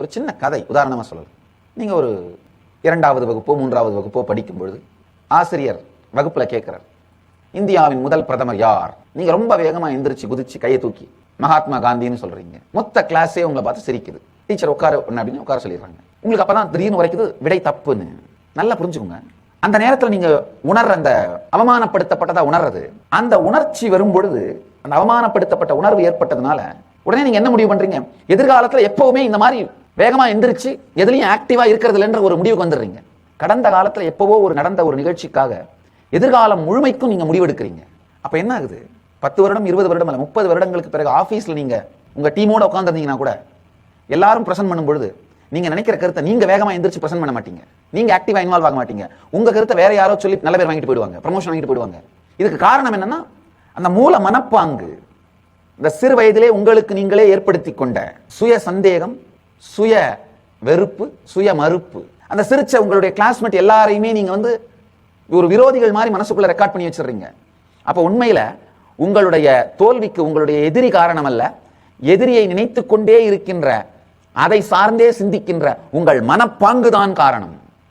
ஒரு சின்ன கதை உதாரணமாக சொல்லலாம். நீங்கள் ஒரு 2வது வகுப்போ 3வது வகுப்போ படிக்கும் பொழுது ஆசிரியர் வகுப்பில் கேட்குறார், இந்தியாவின் முதல் பிரதமர் யார்? நீங்கள் ரொம்ப வேகமாக எந்திரிச்சு குதிச்சு கையை தூக்கி மகாத்மா காந்தின்னு சொல்றீங்க. மொத்த கிளாஸே உங்களை பார்த்து சிரிக்குது. டீச்சர் உட்கார அப்படின்னு உட்கார சொல்லிடுறாங்க. உங்களுக்கு அப்பதான் திடீர்னு உரைக்குது விடை தப்புன்னு. நல்லா புரிஞ்சுக்கோங்க, அந்த நேரத்தில் நீங்க உணர்ற அந்த அவமானப்படுத்தப்பட்டதா உணர்றது, அந்த உணர்ச்சி வரும் பொழுது அந்த அவமானப்படுத்தப்பட்ட உணர்வு ஏற்பட்டதுனால உடனே நீங்க என்ன முடிவு பண்றீங்க? எதிர்காலத்தில் எப்பவுமே இந்த மாதிரி வேகமா எந்திரிச்சு எதுலையும் ஆக்டிவா இருக்கிறது இல்லைன்ற ஒரு முடிவுக்கு வந்துடுறீங்க. கடந்த காலத்தில் எப்பவோ நடந்த ஒரு நிகழ்ச்சிக்காக எதிர்காலம் முழுமைக்கும் நீங்க முடிவெடுக்கிறீங்க. அப்ப என்ன ஆகுது? 10 வருடம் 20 வருடம் அல்ல 30 வருடங்களுக்கு பிறகு ஆபீஸ்ல நீங்க உங்க டீமோட உட்காந்துருந்தீங்கன்னா கூட எல்லாரும் பிரசன்ட் பண்ணும் பொழுது நீங்க நினைக்கிற கருத்தை நீங்க வேகமா எந்திரிச்சு பிரசன்ட் பண்ண மாட்டீங்க. நீங்க ஆக்டிவா இன்வால்வ் ஆக மாட்டீங்க. உங்க கருத்தை வேற யாரோ சொல்லி நல்ல பேர் வாங்கிட்டு போயிடுவாங்க, ப்ரமோஷன் வாங்கிட்டு போயிடுவாங்க. இதுக்கு காரணம் என்னன்னா, அந்த மூல மனப்பாங்கு, இந்த சிறு வயதிலே உங்களுக்கு நீங்களே ஏற்படுத்தி கொண்ட சுய சந்தேகம், சுய வெறுப்பு, சுய மறுப்பு. அந்த சிரிச்ச உங்களுடைய கிளாஸ்மேட் எல்லாரையுமே நீங்க ஒரு விரோதிகள் மாதிரி மனசுக்குள்ள ரெக்கார்ட் பண்ணி வச்சிடுறீங்க. அப்ப உண்மையில உங்களுடைய தோல்விக்கு உங்களுடைய எதிரி காரணம் அல்ல, எதிரியை நினைத்து கொண்டே இருக்கின்ற, அதை சார்ந்தே சிந்திக்கின்ற உங்கள் மனப்பாங்குதான் காரணம்.